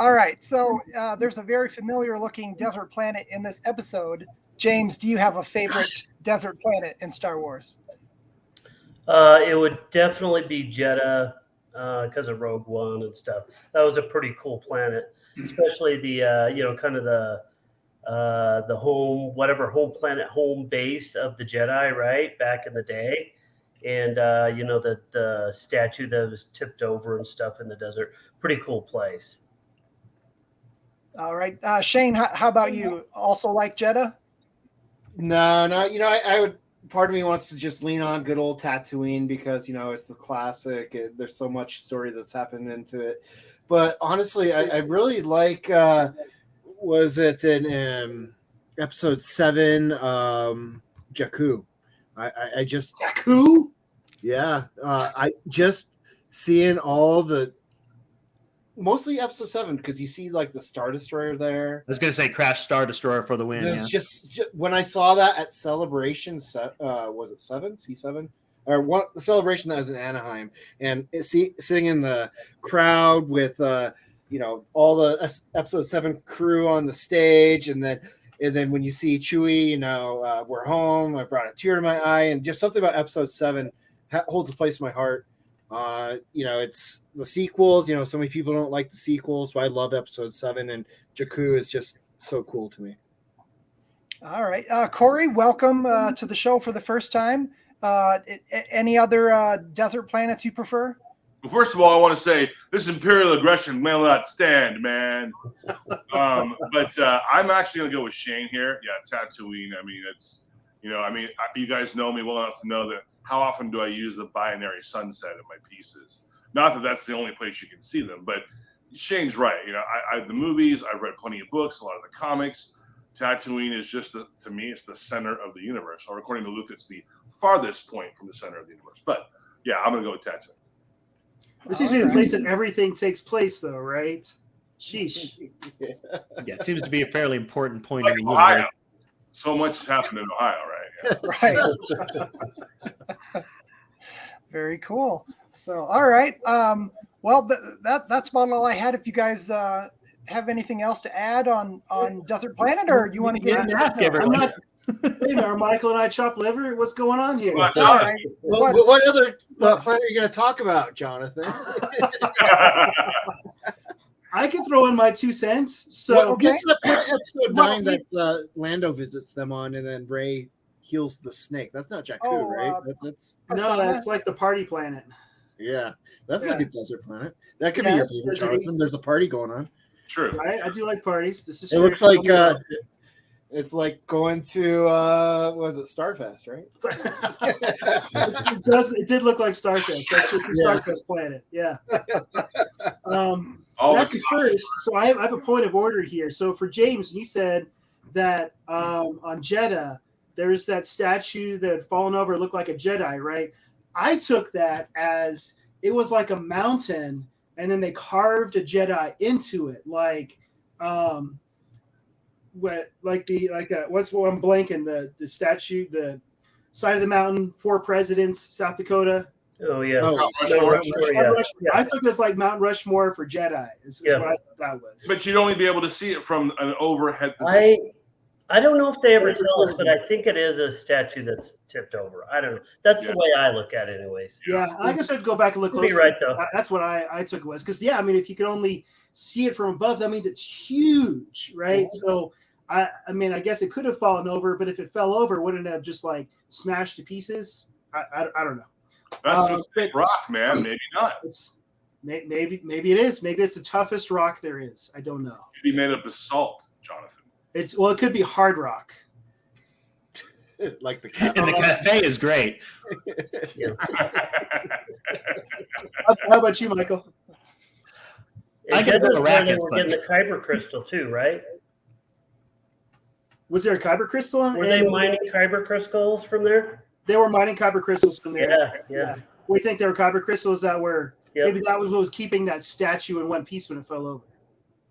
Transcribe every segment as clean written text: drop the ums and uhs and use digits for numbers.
All right. So there's a very familiar-looking desert planet in this episode. James, do you have a favorite desert planet in Star Wars? It would definitely be Jeddah because of Rogue One and stuff. That was a pretty cool planet, especially the kind of the home planet home base of the Jedi, right, back in the day. And the statue that was tipped over and stuff in the desert. Pretty cool place. All right. Shane, how about you? Also like Jeddah? No. I would. Part of me wants to just lean on good old Tatooine because it's the classic. There's so much story that's happened into it. But honestly, I really like. Was it in episode 7? Jakku. I just Jakku. Yeah, I just seeing all the. Mostly episode 7 because you see like the Star Destroyer there. I was going to say Crash Star Destroyer for the win. It's just when I saw that at Celebration, was it 7? C7? Or the celebration that was in Anaheim, and sitting in the crowd with all the episode 7 crew on the stage, and then when you see Chewie, we're home. I brought a tear to my eye, and just something about episode 7 holds a place in my heart. It's the sequels. So many people don't like the sequels, but I love episode 7, and Jakku is just so cool to me. All right. Corey, welcome to the show for the first time. Any other desert planets you prefer? Well, first of all, I want to say this imperial aggression will not stand, man. But I'm actually going to go with Shane here. Yeah, Tatooine. I mean, it's, you guys know me well enough to know that how often do I use the binary sunset in my pieces? Not that that's the only place you can see them, but Shane's right. The movies, I've read plenty of books, a lot of the comics. Tatooine is just, to me, it's the center of the universe. Or according to Luke, it's the farthest point from the center of the universe. But yeah, I'm going to go with Tatooine. This seems to be the place that everything takes place, though, right? Sheesh. Yeah, it seems to be a fairly important point like in the Ohio. movie. So much has happened in Ohio, right? Yeah. Right. Very cool. So, all right. Well, that's about all I had. If you guys have anything else to add on Desert Planet, or you want to get into that? Hey, are Michael and I chop liver? What's going on here? Well, All right. What other planet are you going to talk about, Jonathan? I can throw in my 2 cents. So what's episode 9 that Lando visits them on, and then Rey heals the snake? That's not Jakku, right? That's like the party planet. Yeah, that's like a desert planet. That could be your favorite, Jonathan. There's a party going on. True. Right? I do like parties. This is. It looks like it's like going to was it Starfest, right? It did look like Starfest. That's what's the Starfest planet. Yeah. Actually, first, so I have a point of order here. So for James, you said that on Jeddah, there's that statue that had fallen over, looked like a Jedi, right? I took that as it was like a mountain, and then they carved a Jedi into it, I'm blanking, the statue, the side of the mountain, 4 presidents, South Dakota. Oh yeah. Mount Rushmore. I took this like Mount Rushmore for Jedi. Is what I thought that was. But you'd only be able to see it from an overhead position. I don't know if they ever tell us, but I think it is a statue that's tipped over. I don't know. That's the way I look at it, anyways. Yeah, I guess I have to go back and look closer. You'd be right, though. That's what I took it was. Because, if you could only see it from above, that means it's huge, right? Mm-hmm. So, I guess it could have fallen over, but if it fell over, wouldn't it have just, smashed to pieces? I don't know. That's a thick rock, man. Maybe not. Maybe it is. Maybe it's the toughest rock there is. I don't know. It could be made of basalt, Jonathan. It could be hard rock. Like the cafe. And the cafe is great. How about you, Michael? I got the rackets. We're getting the Kyber crystal too, right? Was there a Kyber crystal? Were they mining Kyber crystals from there? They were mining Kyber crystals from there. Yeah. We think they were Kyber crystals that were maybe that was what was keeping that statue in one piece when it fell over.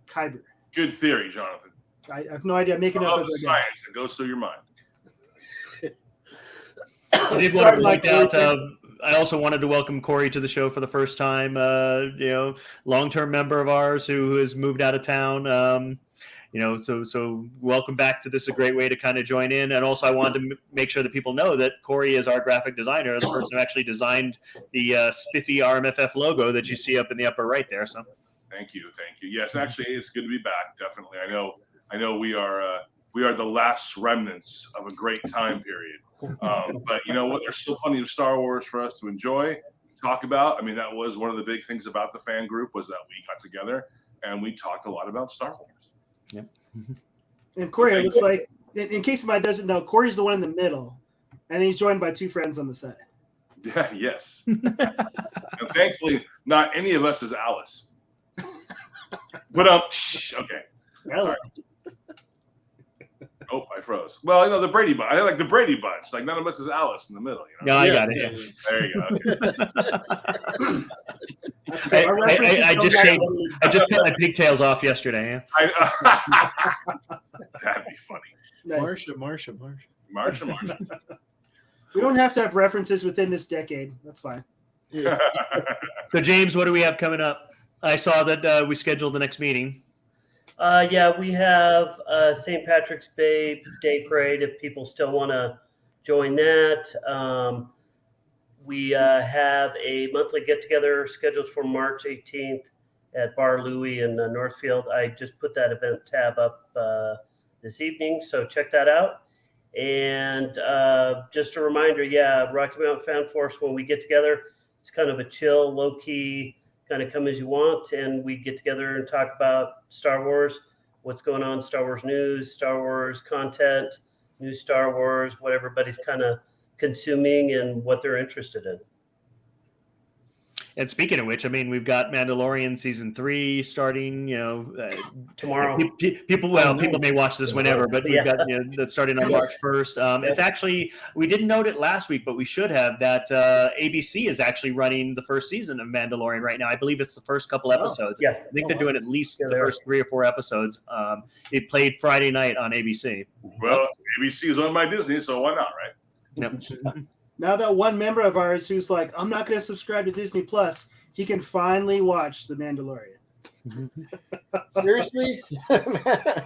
Kyber. Good theory, Jonathan. I have no idea. I'm making it up as I go. Science that goes through your mind. I did want to point out I also wanted to welcome Corey to the show for the first time. Long-term member of ours who has moved out of town. So welcome back to this. A great way to kind of join in. And also I wanted to make sure that people know that Corey is our graphic designer, the person who actually designed the spiffy RMFF logo that you see up in the upper right there. So Thank you. Yes, actually, it's good to be back. Definitely. I know we are the last remnants of a great time period. But you know what? There's still plenty of Star Wars for us to enjoy, talk about. I mean, that was one of the big things about the fan group was that we got together and we talked a lot about Star Wars. Yep. And Corey, it looks like, in case somebody doesn't know, Corey's the one in the middle, and he's joined by two friends on the side. Yeah, yes. And thankfully, not any of us is Alice. But okay. Really? Oh, I froze. Well, the Brady Bunch. I like the Brady Bunch. Like none of us is Alice in the middle. No, I got it. Yeah. There you go. Okay. That's good. I just cut my pigtails off yesterday. Yeah? That'd be funny. Nice. Marsha. Marsha. We don't have to have references within this decade. That's fine. So, James, what do we have coming up? I saw that we scheduled the next meeting. We have St. Patrick's Day Parade if people still want to join that. We have a monthly get-together scheduled for March 18th at Bar Louie in Northfield. I just put that event tab up this evening, so check that out. And just a reminder, Rocky Mountain Fan Force, when we get together, it's kind of a chill, low-key, kind of come as you want, and we get together and talk about Star Wars, what's going on, Star Wars news, Star Wars content, new Star Wars, what everybody's kind of consuming and what they're interested in. And speaking of which, I mean, we've got Mandalorian season 3 starting. Tomorrow. People may watch this whenever, but we've got that's starting on March 1st. It's actually, we didn't note it last week, but we should have that. ABC is actually running the first season of Mandalorian right now. I believe it's the first couple episodes. Yeah, I think they're doing at least the first 3 or 4 episodes. It played Friday night on ABC. Well, ABC is owned by Disney, so why not, right? Yep. Now that one member of ours who's like, I'm not going to subscribe to Disney Plus, he can finally watch The Mandalorian. Seriously? Yeah.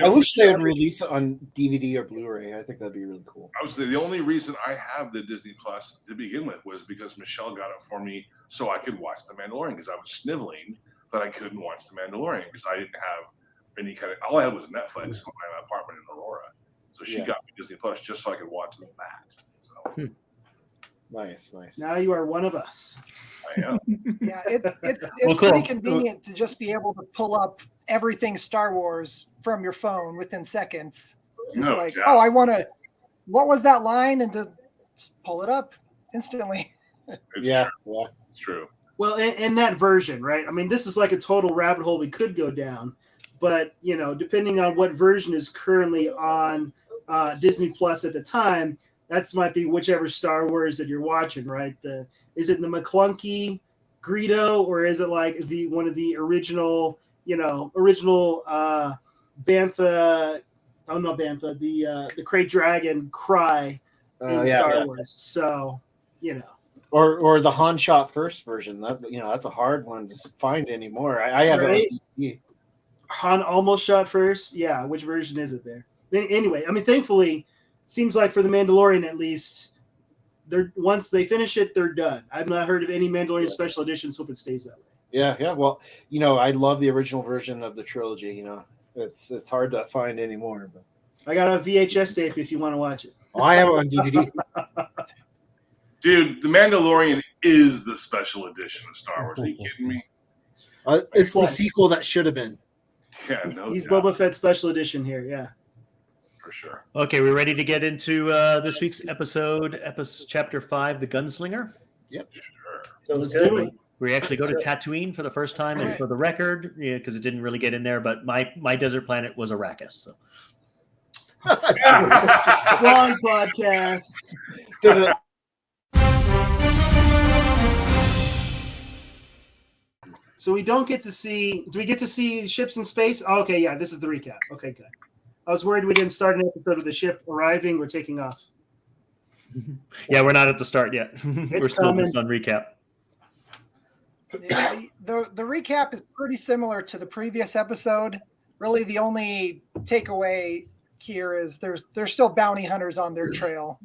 I wish they would release it on DVD or Blu-ray. I think that'd be really cool. I was the only reason I have the Disney Plus to begin with was because Michelle got it for me so I could watch The Mandalorian because I was sniveling that I couldn't watch The Mandalorian because I didn't have any kind of, all I had was Netflix in my apartment in Aurora. So she got me Disney Plus just so I could watch that. So. Nice. Now you are one of us. I am. Yeah, it's pretty convenient to just be able to pull up everything Star Wars from your phone within seconds. Just I want to, what was that line? And to just pull it up instantly. It's true. Well, in that version, right? I mean, this is like a total rabbit hole we could go down. But, depending on what version is currently on Disney Plus at the time, that might be whichever Star Wars that you're watching, right? Is it the McClunky Greedo, or is it like one of the original Bantha? Oh, not Bantha. The Krayt Dragon Cry in Star Wars. So, or the Han Shot First version. That's a hard one to find anymore. I have it on DVD. Han almost shot first. Yeah, which version is it there? Anyway, I mean, thankfully, seems like for the Mandalorian at least, once they finish it, they're done. I've not heard of any Mandalorian special editions. Hope it stays that way. Yeah. Well, I love the original version of the trilogy. It's hard to find anymore. But I got a VHS tape if you want to watch it. Oh, I have it on DVD. Dude, the Mandalorian is the special edition of Star Wars. Are you kidding me? It's the sequel that should have been. Yeah, he's Boba Fett special edition here. Yeah, for sure. Okay, we're ready to get into this week's episode chapter 5, The Gunslinger. Yep, sure. So let's do it. We actually go to Tatooine for the first time, and for the record, because it didn't really get in there, but my desert planet was Arrakis. So. Wrong podcast. So we don't get to see. Do we get to see ships in space? Oh, okay, yeah. This is the recap. Okay, good. I was worried we didn't start an episode with the ship arriving. We're taking off. Yeah, we're not at the start yet. We're still coming. just on recap. Yeah, the recap is pretty similar to the previous episode. Really, the only takeaway here is there's still bounty hunters on their trail.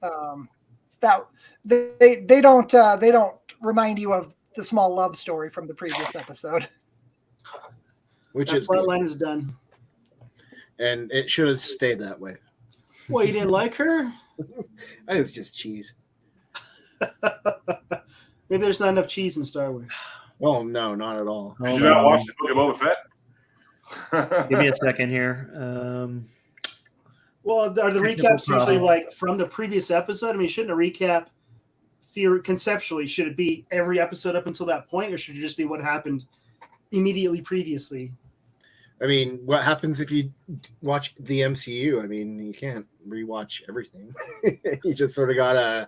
That they don't remind you of the small love story from the previous episode. Which That is front good. line is done. And it should have stayed that way. Well, you didn't like her? I think it's just cheese. Maybe there's not enough cheese in Star Wars. Oh no, not at all. Did you not watch the Book of Boba Fett? Give me a second here. Well, are the Technical recaps usually problem. like from the previous episode? I mean, shouldn't a recap conceptually, should it be every episode up until that point, or should it just be what happened immediately previously? I mean, what happens if you watch the MCU? I mean, you can't rewatch everything. You just sort of gotta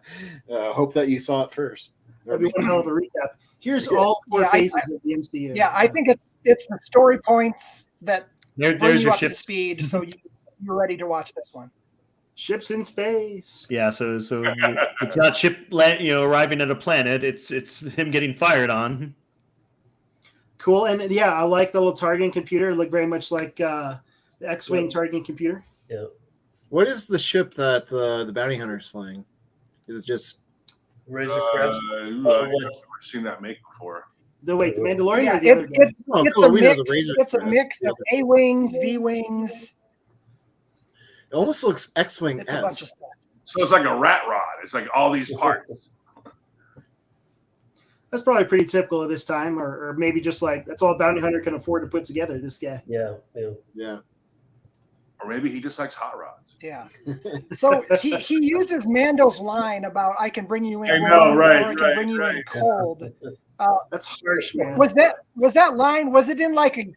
hope that you saw it first. That'd be one hell of a recap. Here's all four Yeah, phases of the MCU. Yeah, I think it's the story points that bring There's you your up to ship. speed, so you're ready to watch this one. Ships in space. Yeah, so it's not arriving at a planet. It's him getting fired on. Cool. And yeah, I like the little targeting computer. It looked very much like the X-Wing targeting computer. Yeah. What is the ship that the bounty hunter's flying? Is it just Razor Crest. I've never seen that make before. The Mandalorian Yeah, or the other guy? oh, it's cool, a we know mix. the Razor It's a Crest. mix of A-wings, V-wings. It almost looks X-Wing It's a bunch of stuff. So it's like a rat rod. It's like all these parts. That's probably pretty typical of this time, or maybe just like that's all a bounty hunter can afford to put together. This guy. Yeah. Yeah. Or maybe he just likes hot rods. Yeah. So he uses Mando's line about "I can bring you in I warm, know, right, or I can right, bring you in right. cold." That's harsh, man. Was that line? Was it in like a?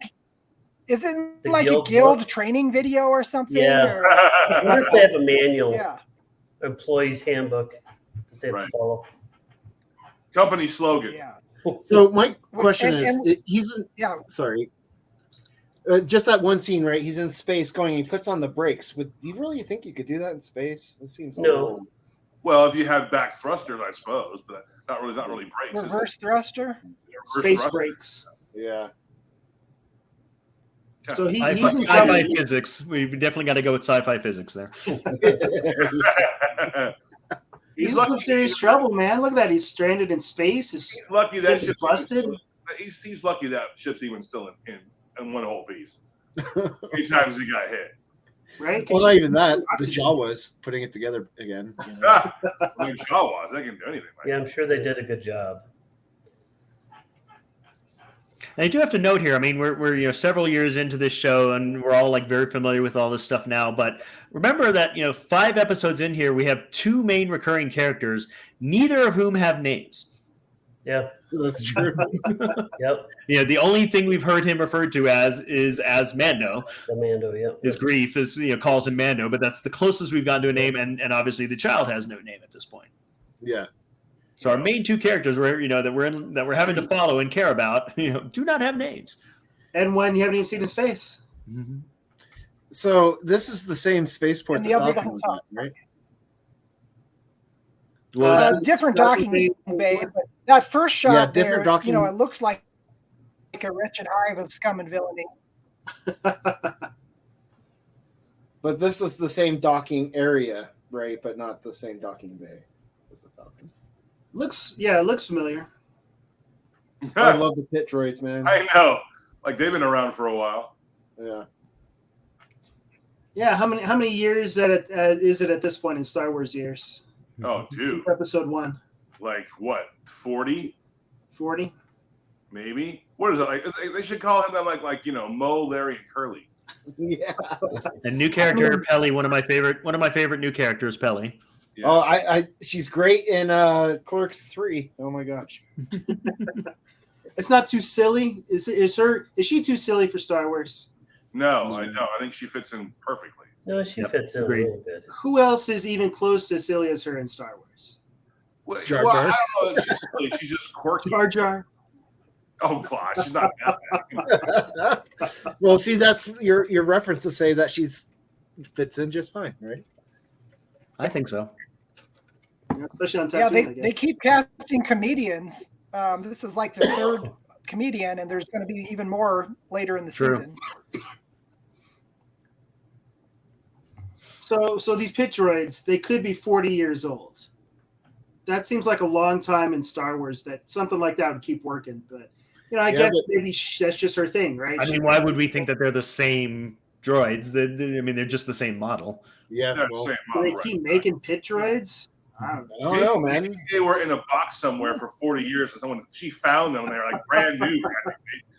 Is it in The like guild a guild book? training video or something? Yeah. Or- I wonder if they have a manual, yeah. employee's handbook that they have Right. to follow. Company slogan. Yeah. So my question And- is, he's in. Yeah. Sorry. Just that one scene, right? He's in space going. He puts on the brakes. Do you really think you could do that in space? That seems a No. little- Well, if you have back thrusters, I suppose, but not really brakes. is it? Reverse thruster. Reverse Space thrusters. breaks. Yeah. So he's in Sci-fi trouble. physics. We've definitely got to go with sci-fi physics there. He's He's in lucky. some serious trouble, man. Look at that. He's stranded in space. He's lucky that Ship's ship's busted. He's lucky that ship's even still in one whole piece. 8 times he got hit. Right? Well, not even that. The Oxygen. Jawas putting it together again. You know. Like Jawas, they can do anything like Yeah, I'm sure they did a good job. And I do have to note here. I mean, we're several years into this show, and we're all like very familiar with all this stuff now. But remember that 5 episodes in here, we have 2 main recurring characters, neither of whom have names. Yeah. That's true. Yep. The only thing we've heard him referred to is Mando. The Mando. Yep. His grief is calls him Mando, but that's the closest we've gotten to a name, and obviously the child has no name at this point. Yeah. So our main 2 characters, that we're having to follow and care about, do not have names. And when you haven't even seen his face. Mm-hmm. So this is the same spaceport And that the other Falcon was at, right? Well, Different docking bay, but that first shot Yeah, there, different docking- it looks like a wretched hive of scum and villainy. But this is the same docking area, right? But not the same docking bay as the Falcon. It looks familiar. I that. love the pit droids, man. I know. Like they've been around for a while. Yeah. Yeah, how many years is it at this point in Star Wars years? Oh, dude. Since episode 1. Like what? 40? 40? Maybe? What is it? Like they should call him that like Mo, Larry, and Curly. Yeah. and new character Pelly, one of my favorite new characters, Pelly. Yes. Oh, she's great in Clerks 3. Oh my gosh. It's not too silly. Is she too silly for Star Wars? No, I don't. I think she fits in perfectly. No, she Yep, fits in agreed. a little bit. Who else is even close to silly as her in Star Wars? Well, Jar well, Jar? I don't know if she's silly. She's just quirky. Jar Jar. Oh gosh, she's not that bad. Well, see, that's your reference to say that she's fits in just fine, right? I think so. especially on Yeah, Tatooine. I guess. they keep casting comedians. This is like the third comedian, and there's going to be even more later in the True. season. So these pit droids, they could be 40 years old. That seems like a long time in Star Wars. That something like that would keep working, but I guess maybe that's just her thing, right? I mean, why would we think that they're the same droids? They're just the same model. Yeah, They're well, the same Do they model, keep right? making pit droids? I don't know. I don't know, man. Maybe they were in a box somewhere for 40 years, and she found them, and they're like brand new.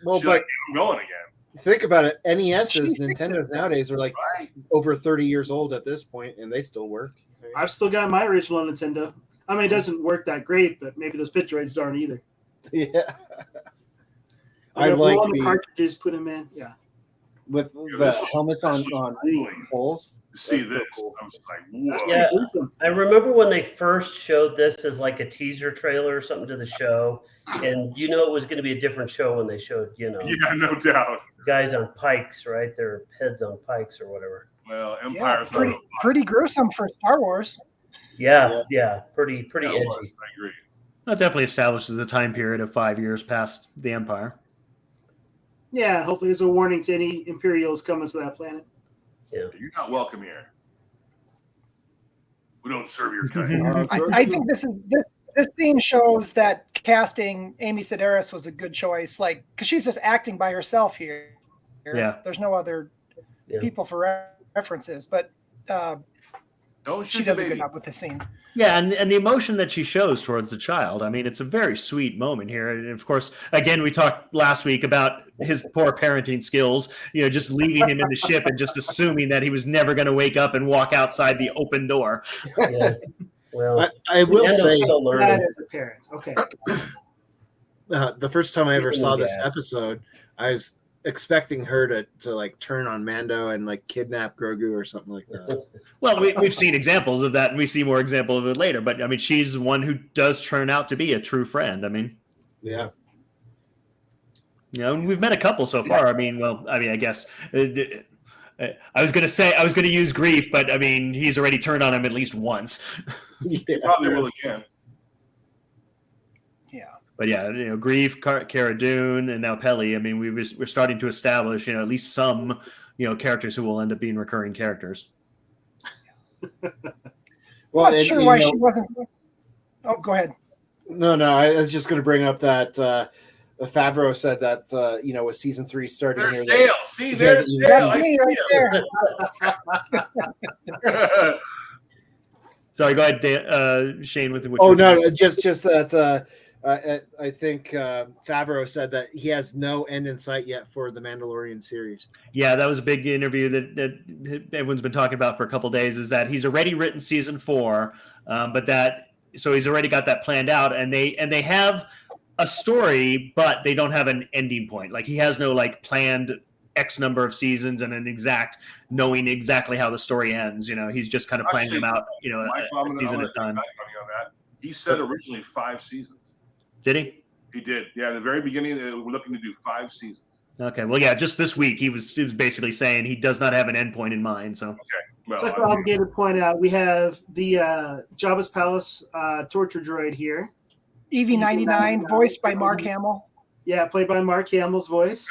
Well, She's but like, I'm going again. think about it. NESs, Nintendos nowadays are like Right. over 30 years old at this point, and they still work. I've still got my original Nintendo. I mean, it doesn't work that great, but maybe those pit droids aren't either. Yeah. I I like roll the the cartridges, put them in. Yeah. with Yeah, the this was- helmets this on was really- poles. To see That's so this, cool. I was just like, whoa. Yeah. Gruesome. I remember when they first showed this as like a teaser trailer or something to the show, and it was going to be a different show when they showed, Yeah, no doubt. guys on pikes, right? Their heads on pikes or whatever. Well, Yeah, Empire's pretty gruesome for Star Wars. Yeah, pretty Yeah, edgy. it was. I agree. That definitely establishes a time period of 5 years past the Empire. Yeah, and hopefully there's a warning to any Imperials coming to that planet. You're not welcome here. We don't serve your kind. I think this scene shows that casting Amy Sedaris was a good choice, like because she's just acting by herself here. Yeah. There's no other people for references, but Don't she shoot does the a good baby. job with the scene. Yeah, and the emotion that she shows towards the child, I mean, it's a very sweet moment here. And of course, again, we talked last week about his poor parenting skills, just leaving him in the ship and just assuming that he was never going to wake up and walk outside the open door. Yeah. Well, I will Nando's say, still learning. That as a parent. Okay. the first time I ever Even saw the this dad. episode, I was expecting her to like turn on Mando and like kidnap Grogu or something like that. Well, we've seen examples of that, and we see more examples of it later. But I mean, she's the one who does turn out to be a true friend. I mean, Yeah. and we've met a couple so far. I mean, I guess I was going to use Grief, but I mean, he's already turned on him at least once. Yeah. Probably will again. Yeah. But yeah, Grief, Cara Dune, and now Peli. I mean, we're starting to establish, at least some, characters who will end up being recurring characters. Well, Not sure why she wasn't. Oh, go ahead. No, I was just going to bring up that Favreau said that with season 3 starting There's here. Dale. See, there's Dale. That's I me see right there. him. Sorry, go ahead, Shane. With what Oh you're no, doing. just that. I think Favreau said that he has no end in sight yet for the Mandalorian series. Yeah, that was a big interview that everyone's been talking about for a couple of days. Is that he's already written season 4, so he's already got that planned out, and they have a story, but they don't have an ending point. Like he has no like planned X number of seasons and knowing exactly how the story ends. He's just kind of planning them out. Michael, A season at a time. on that. He said originally 5 seasons. Did he? He did. Yeah, at the very beginning, we're looking to do 5 seasons. Okay. Well, yeah. Just this week, he was basically saying he does not have an endpoint in mind. So. Well, So I feel obligated to point out we have the Jabba's Palace torture droid here. EV-99, voiced by Mark Hamill. Yeah, played by Mark Hamill's voice.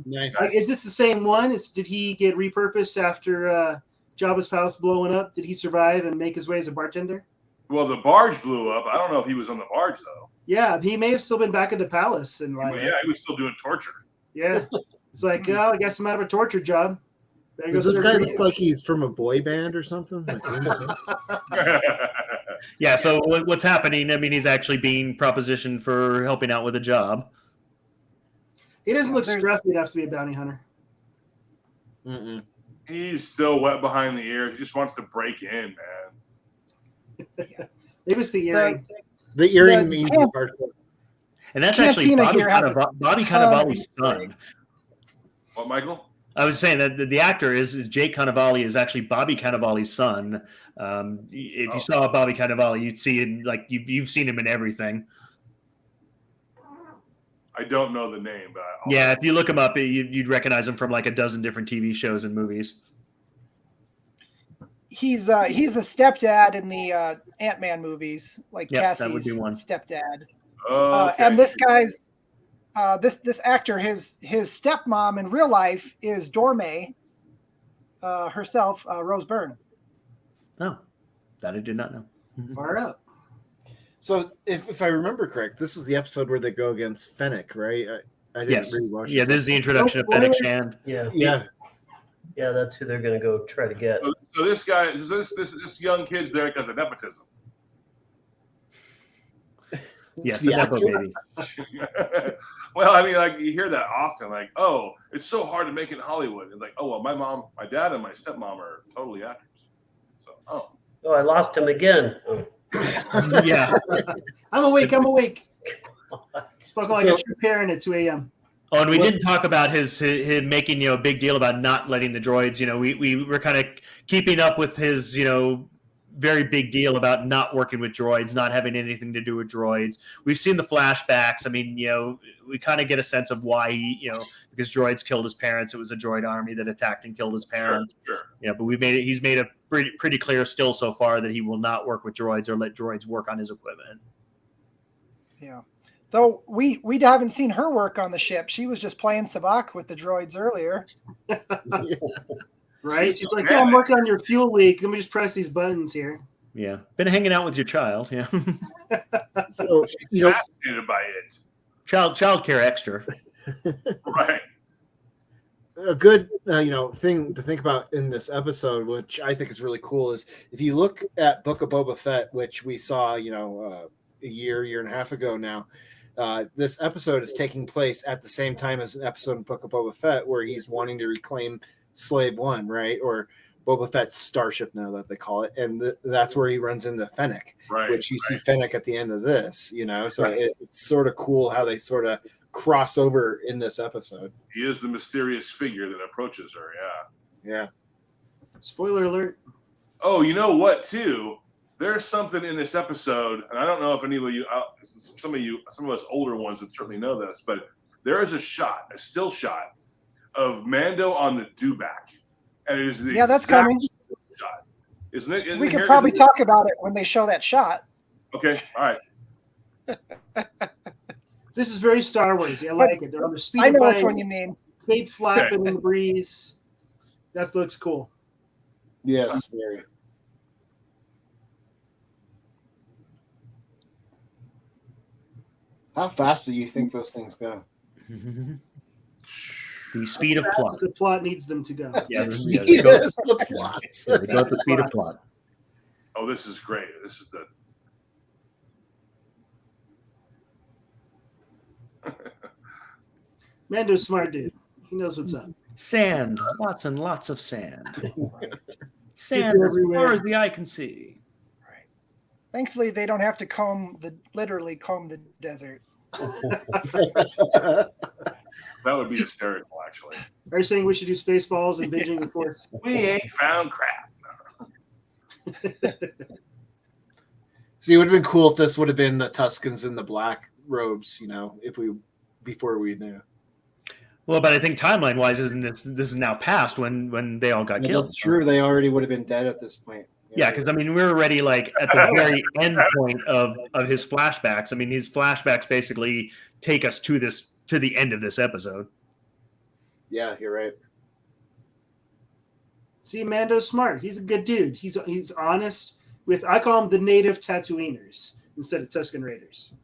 Nice. Is this the same one? Did he get repurposed after Jabba's Palace blowing up? Did he survive and make his way as a bartender? well, the barge blew up. I don't know if he was on the barge though. Yeah, he may have still been back at the palace and like, Yeah, he was still doing torture. yeah. It's like, oh, I guess I'm out of a torture job. Better go Does this serve guy drinks. look like he's from a boy band or something? Yeah. So what's happening? I mean, he's actually being propositioned for helping out with a job. He doesn't look There's- scruffy enough to be a bounty hunter. Mm-mm. He's still wet behind the ears. He just wants to break in, man. Maybe it's the earring. The earring The means can- he's hardcore. And that's actually Cantina Bobby here has a Bobby ton of Cannavale's Easter son. eggs. What, Michael? I was saying that the actor is Jake Cannavale is actually Bobby Cannavale's son. If you saw Bobby Cannavale, you'd see him like you've seen him in everything. I don't know the name, but Yeah, if you look him up, you'd recognize him from like a dozen different TV shows and movies. he's the stepdad in the Ant-Man movies, like Yep, that would be Cassie's one. stepdad. Okay. And this guy's this actor, his stepmom in real life is Dorme herself, Rose Byrne. Oh, that I did not know. Far out. So if I remember correct, this is the episode where they go against Fennec, right? I didn't Yes. really watch Yeah, this is the introduction of No Fennec spoilers. Shand. Yeah, Yeah. yeah, that's who they're going to go try to get. So this guy, this young kid's there because of nepotism. Yes, The the Nepo actor? baby. Well, I mean, like you hear that often, like, oh, it's so hard to make it in Hollywood. It's like, oh well, my mom, my dad, and my stepmom are totally actors. So, oh, Oh, I lost him again. Oh. Yeah. I'm awake. Spoke like So- a true parent at 2 a.m. Oh, and we didn't talk about him making a big deal about not letting the droids. We were kind of keeping up with his very big deal about not working with droids, not having anything to do with droids. We've seen the flashbacks. I mean, we kind of get a sense of why he, because droids killed his parents. It was a droid army that attacked and killed his parents. sure. But he's made it pretty clear still so far that he will not work with droids or let droids work on his equipment. Yeah. Though we haven't seen her work on the ship. She was just playing sabacc with the droids earlier. Right? She's like, yeah, I'm working on your fuel leak. Let me just press these buttons here. Yeah, been hanging out with your child. Yeah, So She's fascinated by it. child care extra. Right. a good thing to think about in this episode, which I think is really cool, is if you look at Book of Boba Fett, which we saw a year and a half ago now. This episode is taking place at the same time as an episode in Book of Boba Fett where he's wanting to reclaim Slave One, right? Or Boba Fett's starship now that they call it. And that's where he runs into Fennec, Right. which you see Fennec at the end of this, So it's sort of cool how they sort of cross over in this episode. He is the mysterious figure that approaches her. Yeah. Yeah. Spoiler alert. Oh, you know what? Too, there's something in this episode, and I don't know if any of you, some of us older ones would certainly know this, but there is a still shot of Mando on the dewback, and it is the that's exact coming. shot, isn't it? We could probably talk about it when they show that shot. Okay, all right. This is very Star Wars. I like it. They're on the speed I of know light, which one you mean. cape flapping in the breeze. That looks cool. Yes, very. How fast do you think those things go? The speed of As plot. fast as the plot needs them to go. Yeah, Yes, the plot. they go at the speed of plot. Oh, this is great. This is the. Mando's smart dude. He knows what's up. Sand, lots and lots of sand. Sand It's as everywhere. far as the eye can see. Thankfully, they don't have to literally comb the desert. That would be hysterical, actually. Are you saying we should do Spaceballs and binging the Force? We ain't found crap. See, it would have been cool if this would have been the Tuscans in the black robes, before we knew. Well, but I think timeline-wise, isn't this is now past when they all got killed? That's true. They already would have been dead at this point. Yeah, because I mean, we're already like at the very end point of his flashbacks. I mean, his flashbacks basically take us to the end of this episode. Yeah, you're right. See, Mando's smart. He's a good dude. He's honest I call them the native Tatooiners instead of Tusken Raiders.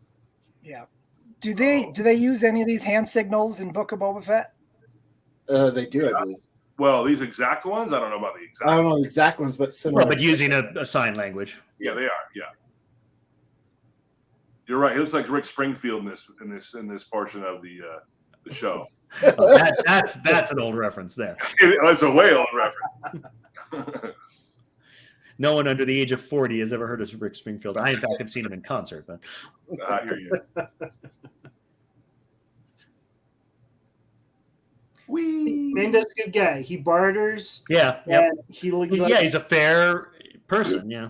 Yeah. Do they use any of these hand signals in Book of Boba Fett? They do, I believe. Well, these exact ones, I don't know about the exact. I don't know the exact ones, but similar. Well, but using a sign language. Yeah, they are. Yeah, you're right. He looks like Rick Springfield in this portion of the show. That's an old reference there. That's a way old reference. No one under the age of 40 has ever heard of Rick Springfield. I, in fact, have seen him in concert. But I hear you. Mando's a good guy. He barters. yeah, yep. And He's a fair person. Yeah.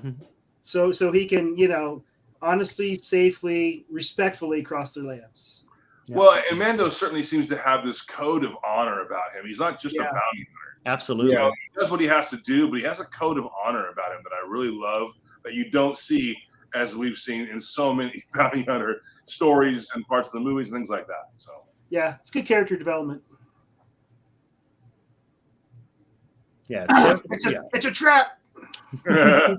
so he can, honestly, safely, respectfully cross their lands. Well, and Mando certainly seems to have this code of honor about him. He's not just a bounty hunter. Absolutely. You know, he does what he has to do, but he has a code of honor about him that I really love, that you don't see as we've seen in so many bounty hunter stories and parts of the movies and things like that. So Yeah, it's good character development. Yeah, It's a trap. yeah.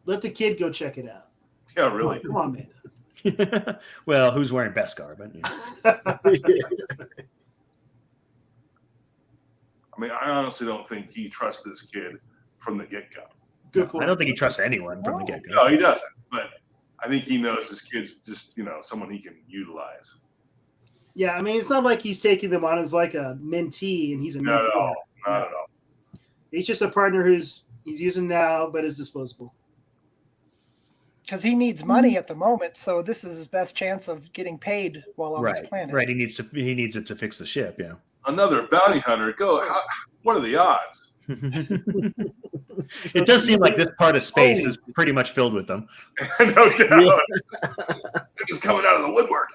Let the kid go check it out. Yeah, really. Come on, man. Well, who's wearing Beskar? But I mean, I honestly don't think he trusts this kid from the get-go. Good point. I don't think he trusts anyone from the get-go. No, he doesn't. But I think he knows this kid's just, someone he can utilize. Yeah, I mean, it's not like he's taking them on as like a mentee and he's a Not at mentor. all. Not at all. He's just a partner he's using now, but is disposable. Because he needs money at the moment, so this is his best chance of getting paid while on this planet. Right. He needs it to fix the ship. Yeah. Another bounty hunter. What are the odds? It does seem like this part of space is pretty much filled with them. No doubt. They're just coming out of the woodwork.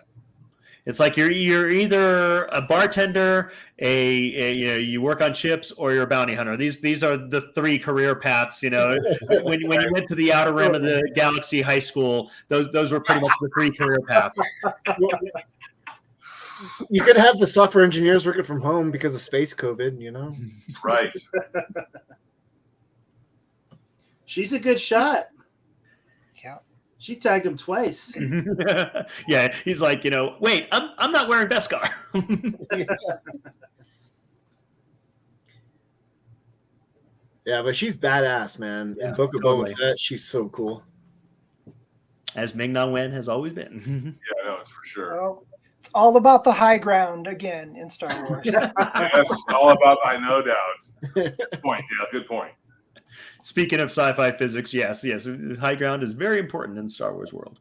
It's like you're either a bartender, you work on ships, or you're a bounty hunter. These are the three career paths. When you went to the outer rim of the galaxy high school, those were pretty much the three career paths. You could have the software engineers working from home because of space COVID. Right. She's a good shot. Yeah. She tagged him twice. Yeah, he's like, wait, I'm not wearing Beskar. Yeah, but she's badass, man. Yeah, In Book of totally. Boba Fett, she's so cool. As Ming-Na Wen has always been. Yeah, no, it's for sure. Well, it's all about the high ground again in Star Wars. Yes, all about no doubt. Good point, Dale. Good point. Speaking of sci-fi physics, yes, high ground is very important in the Star Wars world.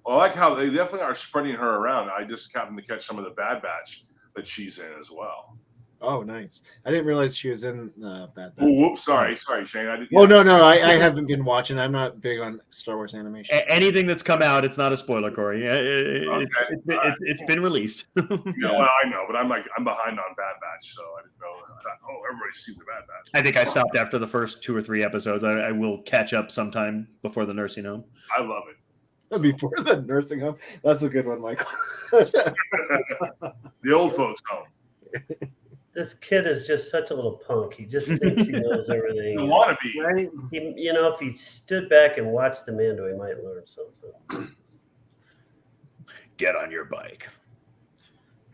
Well, I like how they definitely are spreading her around. I just happened to catch some of the Bad Batch that she's in as well. Oh, nice. I didn't realize she was in Bad Batch. Oh, whoops, sorry, Shane. I didn't. Well, no, I haven't been watching. I'm not big on Star Wars animation. Anything that's come out, it's not a spoiler, Corey. It's been released. Yeah, well, I know, but I'm behind on Bad Batch, so I didn't know. I thought, everybody's seen the Bad Batch. I think I stopped after the first 2 or 3 episodes. I will catch up sometime before the nursing home. I love it. Before the nursing home. That's a good one, Michael. The old folks home. This kid is just such a little punk. He just thinks he knows everything. You want to be. Right? If he stood back and watched the Mando, he might learn something. Get on your bike.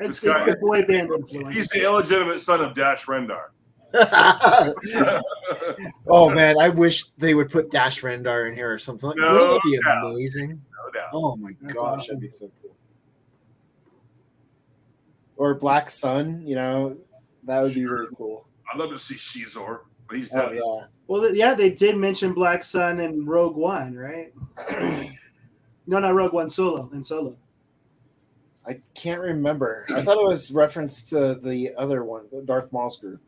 It's the boy band influence. He's the illegitimate son of Dash Rendar. Oh man, I wish they would put Dash Rendar in here or something. Wouldn't that be amazing? No doubt. Oh my That's gosh, awesome. that'd be so cool. Or Black Sun, that would be really cool. I'd love to see Shizor, but he's Oh dead. yeah. Well, yeah, they did mention Black Sun and Rogue One, right? No, not Rogue One, Solo. I can't remember. I thought it was reference to the other one, Darth Maul's group.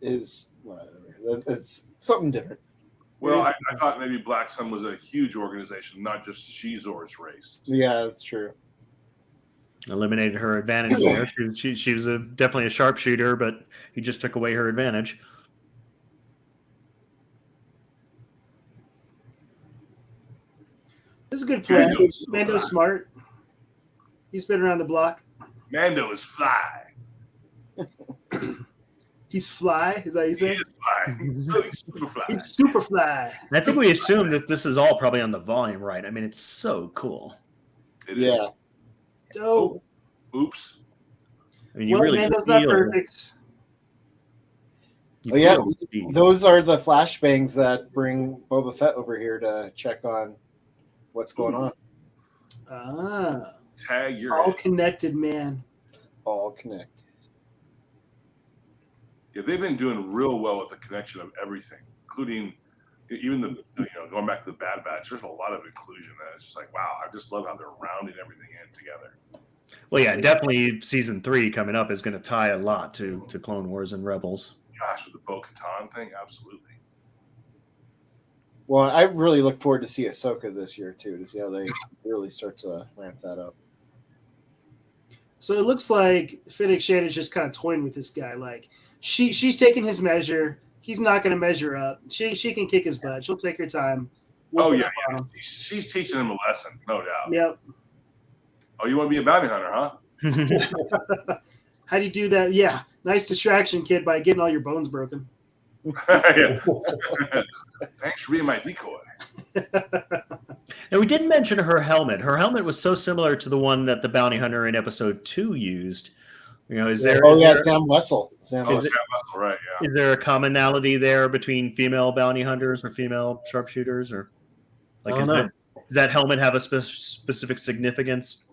It's something different. Well, I thought maybe Black Sun was a huge organization, not just Shizor's race. Yeah, that's true. Eliminated her advantage there. She was definitely a sharpshooter, but he just took away her advantage. This is a good plan. Mando's Mando's so smart. He's been around the block. Mando is fly. He's fly. Is that what you He say? is fly. He's really super fly. He's super fly. And I think we assume that this is all probably on the volume, right? I mean, it's so cool. It is. Yeah. Dope. Oops. I mean, you Well, really Mando's not feel. perfect. You Oh, yeah. feel the speed. Those are the flashbangs that bring Boba Fett over here to check on what's going on. Ah, Tag your all head. connected, man. All connected. Yeah, they've been doing real well with the connection of everything, including even the going back to the Bad Batch. There's a lot of inclusion that it's just like, wow, I just love how they're rounding everything in together. Well, yeah, definitely season 3 coming up is going to tie a lot to Clone Wars and Rebels. Gosh, with the Bo-Katan thing, absolutely. Well, I really look forward to see Ahsoka this year too, to see how they really start to ramp that up. So it looks like Fennec Shand is just kind of toying with this guy. Like she's taking his measure. He's not going to measure up. She can kick his butt. She'll take her time. Oh Whoop yeah, up on him. she's teaching him a lesson, no doubt. Yep. Oh, you want to be a bounty hunter, huh? How do you do that? Yeah, nice distraction, kid, by getting all your bones broken. Yeah. Thanks for being my decoy. And we didn't mention her helmet. Her helmet was so similar to the one that the bounty hunter in episode 2 used. You know, is there? Sam Wessel. Sam Wessel, right? Yeah. Is there a commonality there between female bounty hunters or female sharpshooters, or like does that helmet have a specific significance?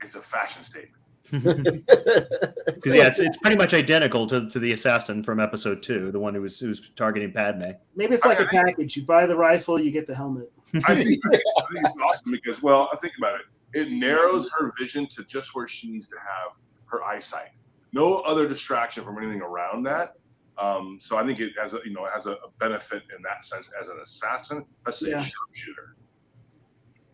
It's a fashion statement. Because it's pretty much identical to the assassin from episode 2, the one who was targeting Padme. Maybe it's like a package. You buy the rifle, you get the helmet. I think it's awesome because, well, I think about it. It narrows her vision to just where she needs to have her eyesight. No other distraction from anything around that. So I think it has a benefit in that sense as an assassin, let's say a sharpshooter.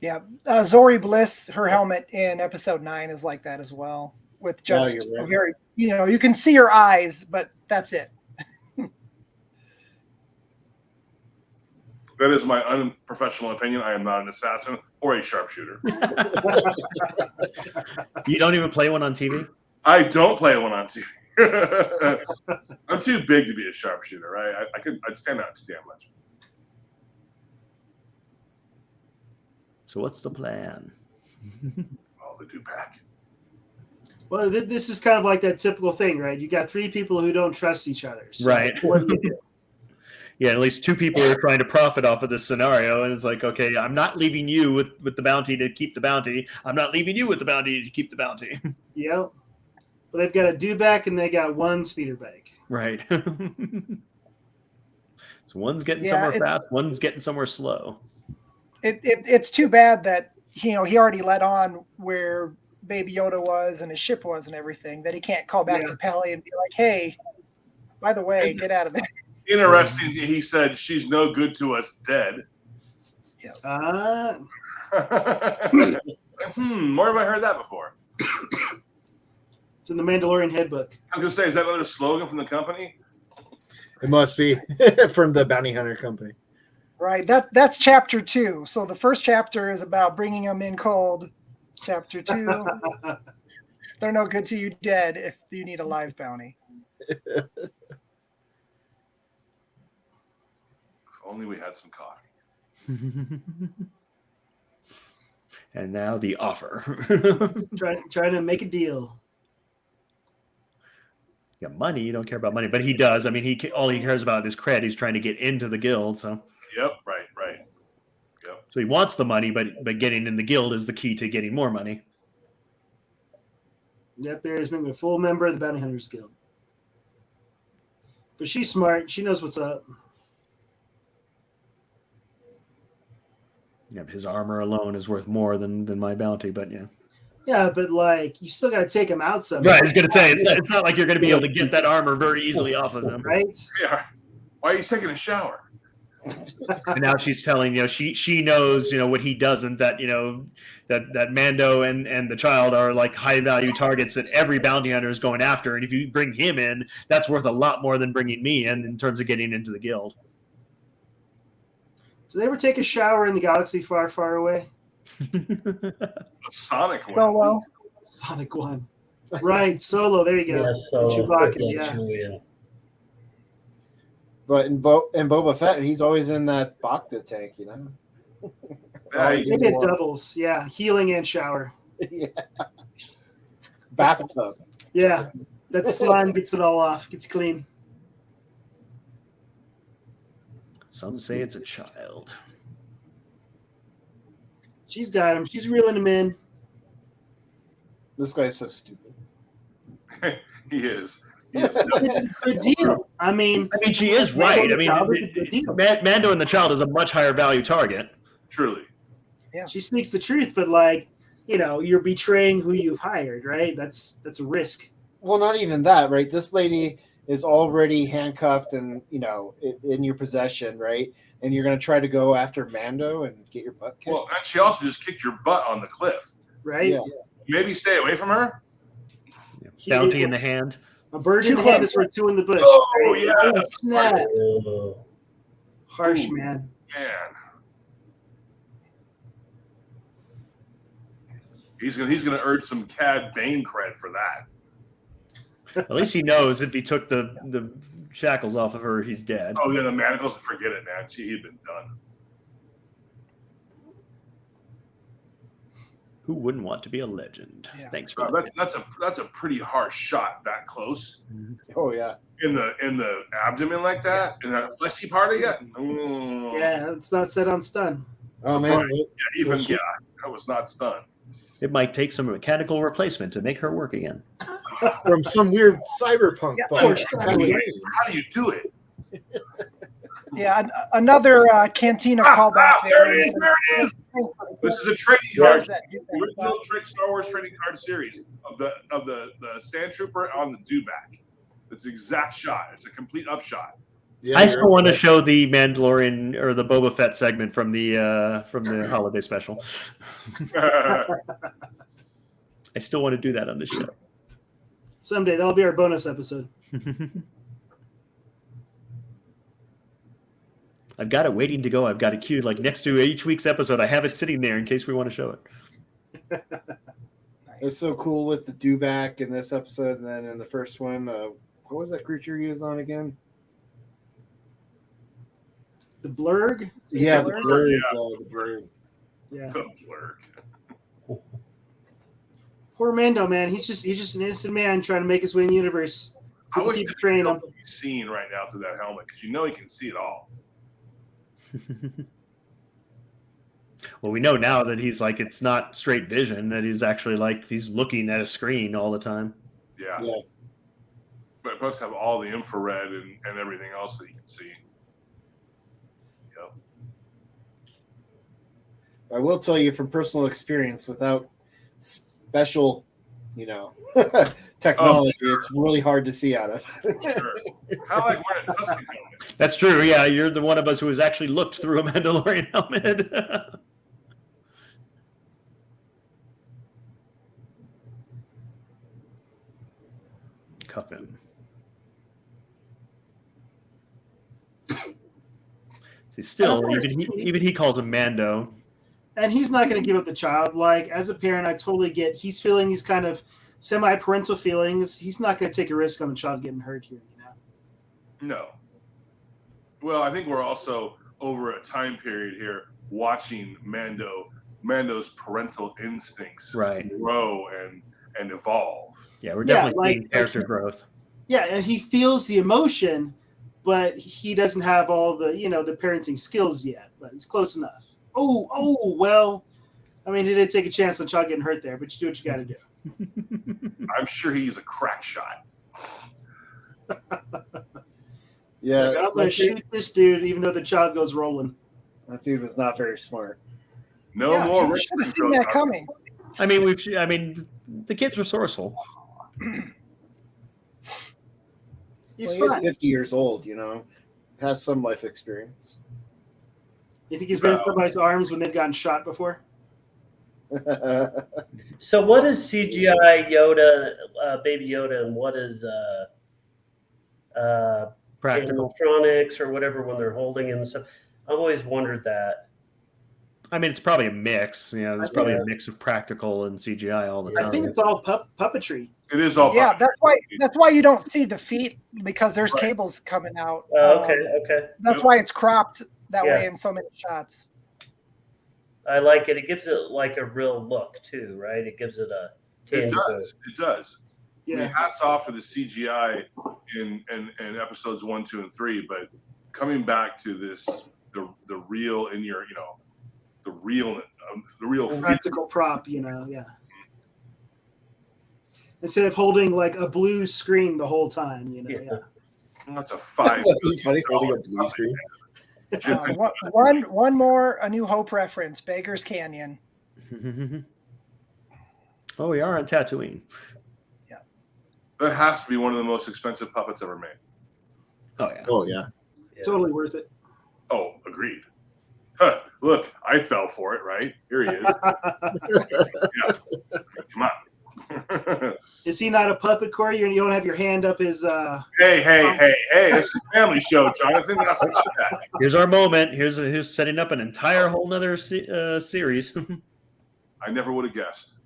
Yeah, Zori Bliss, her helmet in episode 9 is like that as well, with just a very, you can see her eyes, but that's it. That is my unprofessional opinion. I am not an assassin or a sharpshooter. You don't even play one on TV? I don't play one on TV. I'm too big to be a sharpshooter, right? I'd stand out too damn much. So what's the plan? Oh, the do-pack. Well, this is kind of like that typical thing, right? You got 3 people who don't trust each other. So right. What do you do? Yeah, at least 2 people are trying to profit off of this scenario, and it's like, okay, I'm not leaving you with the bounty to keep the bounty. I'm not leaving you with the bounty to keep the bounty. Yep. But they've got a do-back and they got 1 speeder bike. Right. So one's getting somewhere fast, one's getting somewhere slow. It's too bad that he already let on where Baby Yoda was and his ship was and everything, that he can't call back to Peli and be like, hey, by the way, get out of there. Interesting. He said she's no good to us dead. Yeah. Where have I heard that before? It's in the Mandalorian headbook. I was gonna say, is that another slogan from the company? It must be from the bounty hunter company. Right. That's chapter 2. So the first chapter is about bringing them in cold. Chapter 2, they're no good to you dead if you need a live bounty. If only we had some coffee. And now the offer. trying to make a deal. Yeah, money. You don't care about money, but he does. I mean, all he cares about is cred. He's trying to get into the guild. So. Yep. Right. Yep. So he wants the money, but getting in the guild is the key to getting more money. Yep. There's being a full member of the Bounty Hunters Guild. But she's smart. She knows what's up. Yeah, his armor alone is worth more than my bounty, but yeah. Yeah, but you still got to take him out somehow. Right, I was going to say, it's not like you're going to be able to get that armor very easily off of him. Right? Yeah. Why are you taking a shower? And now she's telling, she knows, what he doesn't, that, that Mando and the child are like high value targets that every bounty hunter is going after. And if you bring him in, that's worth a lot more than bringing me in terms of getting into the guild. Do they ever take a shower in the galaxy far, far away? Sonic Solo. Sonic 1. Right, Solo. There you go. Yeah, Solo. Chewbacca, Yeah. But in Boba Fett, he's always in that Bacta tank, Maybe it doubles. Yeah, healing and shower. Yeah. Bathtub. Yeah, that slime gets it all off. Gets clean. Some say it's a child. She's got him. She's reeling him in. This guy's so stupid. He is. Good deal. I mean, she is right. I mean, Mando and the child is a much higher value target. Truly. Yeah. She speaks the truth, but you're betraying who you've hired, right? That's a risk. Well, not even that, right? This lady is already handcuffed and in your possession, right? And you're going to try to go after Mando and get your butt kicked. Well, and she also just kicked your butt on the cliff. Right? Yeah. Maybe stay away from her. Bounty in the hand. A bird in Too the hand close. is worth two in the bush. Oh, yeah. Oh, snap. Oh. Harsh, Ooh. man. Man, he's gonna urge some Cad Bane cred for that. At least he knows if he took the shackles off of her, he's dead. Oh yeah, the manacles. Forget it, man. He'd been done. Who wouldn't want to be a legend? Yeah. Thanks for that. That's a pretty harsh shot that close Oh yeah. in the abdomen like that, in that fleshy part of it. Yeah, it's not set on stun. Oh man. I was not stunned. It might take some mechanical replacement to make her work again. From some weird cyberpunk. Yeah, bug. How do you do it? Yeah, another Cantina callback There it is. This is a trading card. The original Star Wars trading card series of the Sand Trooper on the Dewback. It's the exact shot. It's a complete upshot. Yeah, I still want to show the Mandalorian or the Boba Fett segment from the holiday special. I still want to do that on the show. Someday that'll be our bonus episode. I've got it waiting to go. I've got it queued like next to each week's episode. I have it sitting there in case we want to show it. It's so cool with the dewback in this episode, and then in the first one, what was that creature he was on again? The blurg? Yeah, the the blurg. blurg. The blurg. Yeah. The blurg. Poor Mando, man. He's just an innocent man trying to make his way in the universe. I wish keep betraying him. he's seen right now through that helmet because he can see it all. Well, we know now that he's like, it's not straight vision, that he's actually like, he's looking at a screen all the time. Yeah. Yeah. But it must have all the infrared and everything else that he can see. Yep. I will tell you from personal experience, without special, technology, it's really hard to see out of. Sure. Kind of like wearing a Tuscan helmet. That's true. Yeah, you're the one of us who has actually looked through a Mandalorian helmet. Cuff him. See, still, even he calls him Mando. And he's not going to give up the child. Like, as a parent, I totally get he's feeling these kind of semi-parental feelings. He's not going to take a risk on the child getting hurt here, No. Well, I think we're also over a time period here watching Mando's parental instincts grow and evolve. Yeah, we're definitely seeing character growth. Yeah, and he feels the emotion, but he doesn't have all the, the parenting skills yet, but it's close enough. Oh, well, I mean, he did take a chance on the child getting hurt there, but you do what you got to do. I'm sure he's a crack shot. Yeah, I'm going to shoot this dude, even though the child goes rolling. That dude was not very smart. No more. We should have seen that coming. I mean, the kid's resourceful. He's He's fine. 50 years old, has some life experience. You think he's been in somebody's arms when they've gotten shot before? So what is CGI Yoda, Baby Yoda, and what is Practical. animatronics or whatever when they're holding him and stuff? I've always wondered that. I mean, it's probably a mix. There's probably a mix of practical and CGI all the time. I think it's all puppetry. It is all. Yeah, that's why you don't see the feet, because there's cables coming out. Okay. That's why it's cropped that way in so many shots. I like it. It gives it like a real look too, right? It gives it a. It does. Yeah. I mean, hats off to the CGI in episodes 1, 2, and 3, but coming back to this, the real in your, the real Practical prop, yeah. Instead of holding like a blue screen the whole time, yeah. That's a $5 Funny holding a blue screen. One more A New Hope reference, Beggar's Canyon. Oh, we are on Tatooine. Yeah. That has to be one of the most expensive puppets ever made. Oh yeah. Oh yeah. Totally worth it. Oh, agreed. Huh, look, I fell for it, right? Here he is. Yeah. Come on. Is he not a puppet, Corey? You don't have your hand up his. Hey, this is a family show, Jonathan. That's not that. Here's our moment. Here's setting up an entire whole nother series. I never would have guessed.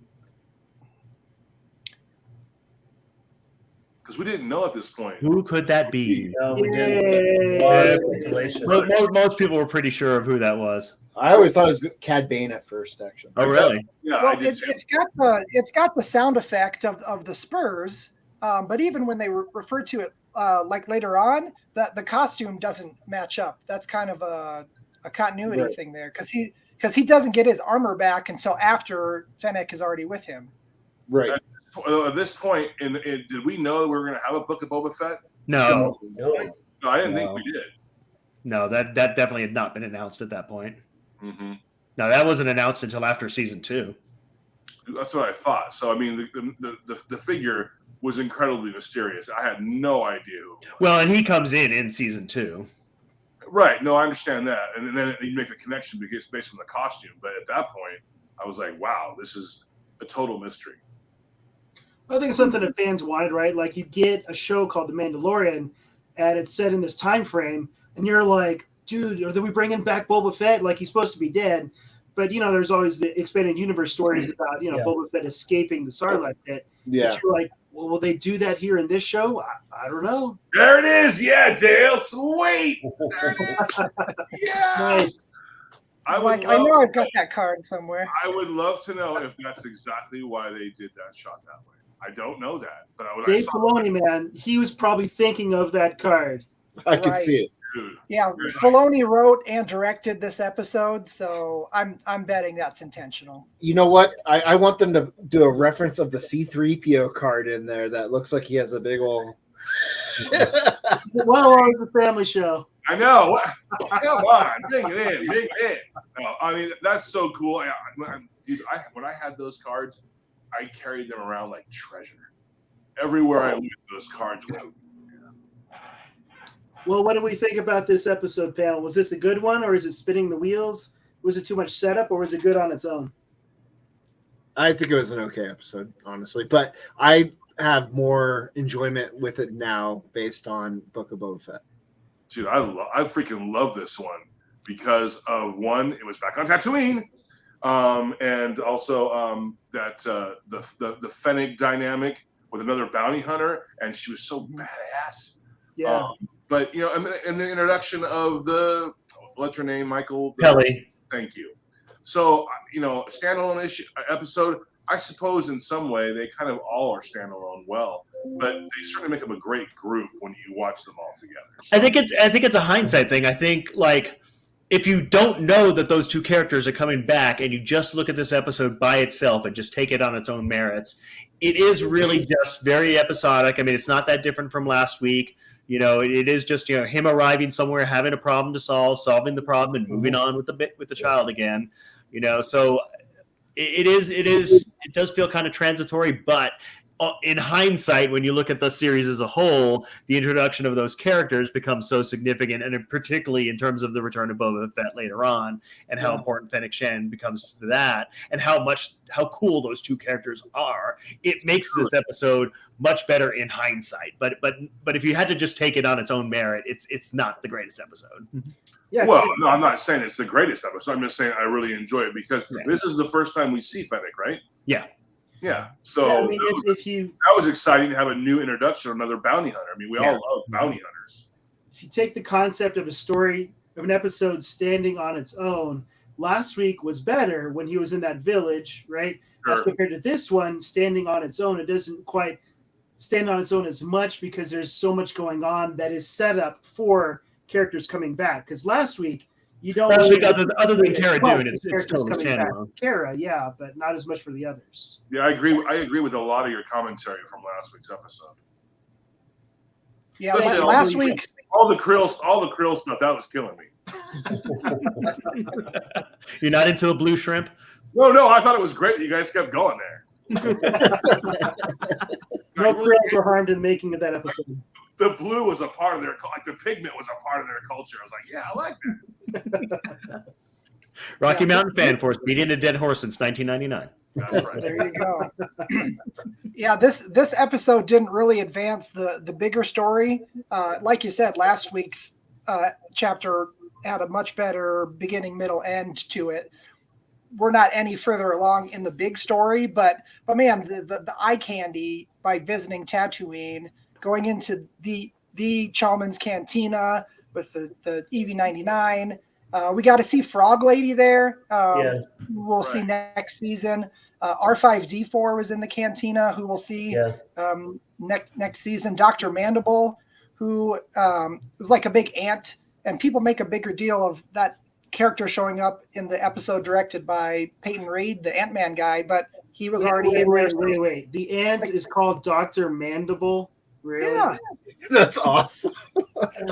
Because we didn't know at this point. Who could that be? No, we Yay. didn't. Most people were pretty sure of who that was. I always thought it was Cad Bane at first, actually. Oh, really? Yeah, I Well, did too. it's got the sound effect of the spurs, but even when they refer to it like later on, the costume doesn't match up. That's kind of a continuity Right. thing there because he doesn't get his armor back until after Fennec is already with him. Right. At this point, did we know that we were going to have a book of Boba Fett? No, No. No, I didn't think No. we did. no, that definitely had not been announced at that point. Mm-hmm. No, that wasn't announced until after season 2. That's what I thought. So, I mean, the figure was incredibly mysterious. I had no idea who. Well, and he comes in season 2. Right. No, I understand that. And then you make the connection because based on the costume. But at that point, I was like, wow, this is a total mystery. I think it's something that fans wanted, right? Like you get a show called The Mandalorian, and it's set in this time frame, and you're like, dude, are we bringing back Boba Fett? Like he's supposed to be dead, but there's always the expanded universe stories about Yeah. Boba Fett escaping the Sarlacc pit. Yeah. But you're like, well, will they do that here in this show? I don't know. There it is. Yeah, Dale. Sweet. There it is. Yeah. Nice. I I know I've got that card somewhere. I would love to know if that's exactly why they did that shot that way. I don't know that, but I would. Dave Filoni, man, he was probably thinking of that card. I could Right. see it. Dude, Yeah, Very Filoni wrote and directed this episode, so I'm betting that's intentional. You know what? I want them to do a reference of the C-3PO card in there that looks like he has a big old. Well, it was a family show. I know. Come on, bring it in, bring it in. No, I mean that's so cool. Dude, when I had those cards, I carried them around like treasure. Everywhere I went, those cards went. Well, what do we think about this episode panel? Was this a good one, or is it spinning the wheels? Was it too much setup, or was it good on its own? I think it was an okay episode, honestly, but I have more enjoyment with it now based on Book of Boba Fett. Dude, I freaking love this one because of one, it was back on Tatooine, and also that the Fennec dynamic with another bounty hunter, and she was so badass. Yeah. But and the introduction of what's her name, Michael Kelly. Thank you. So standalone episode. I suppose in some way they kind of all are standalone well, but they certainly make up a great group when you watch them all together. So, I think it's a hindsight thing. I think like if you don't know that those two characters are coming back and you just look at this episode by itself and just take it on its own merits, it is really just very episodic. I mean, it's not that different from last week. It is just him arriving somewhere, having a problem to solve, solving the problem, and moving on with the child again. So it does feel kind of transitory, but in hindsight, when you look at the series as a whole, the introduction of those characters becomes so significant, and particularly in terms of the return of Boba Fett later on, and how important Fennec Shand becomes to that, and how cool those two characters are. It makes this episode much better in hindsight. But if you had to just take it on its own merit, it's not the greatest episode. Yeah. well, no, I'm not saying it's the greatest episode. I'm just saying I really enjoy it because Yeah. this is the first time we see Fennec, right? Yeah. Yeah. So I mean, if you that was exciting to have a new introduction of another bounty hunter. I mean, we all love bounty hunters. if you take the concept of a story of an episode standing on its own, last week was better when he was in that village, right? As Sure. compared to this one standing on its own, it doesn't quite stand on its own as much because there's so much going on that is set up for characters coming back. Because last week you don't Last week, really other than Cara well, Dune, the it's characters totally coming back. standalone. Cara, yeah, but not as much for the others. Yeah, I agree with a lot of your commentary from last week's episode. Yeah, Listen, last week's All the krill stuff that was killing me. You're not into a blue shrimp? No, I thought it was great that you guys kept going there. No Krills were harmed in the making of that episode. The blue was a part of their, like the pigment was a part of their culture. I was like, yeah, I like that. Rocky Mountain Fan Force beating a dead horse since 1999. That's right. There you go. Yeah, this episode didn't really advance the bigger story. Like you said, last week's chapter had a much better beginning, middle, end to it. We're not any further along in the big story, but man, the eye candy by visiting Tatooine, going into the Chalmun's Cantina with the EV-99. We got to see Frog Lady there. We'll see next season. R5D4 was in the Cantina, who we'll see next season. Dr. Mandible, who was like a big ant, and people make a bigger deal of that character showing up in the episode directed by Peyton Reed, the Ant-Man guy, but he was already in there. Wait. The ant is called Dr. Mandible? Really? Yeah. That's awesome. That's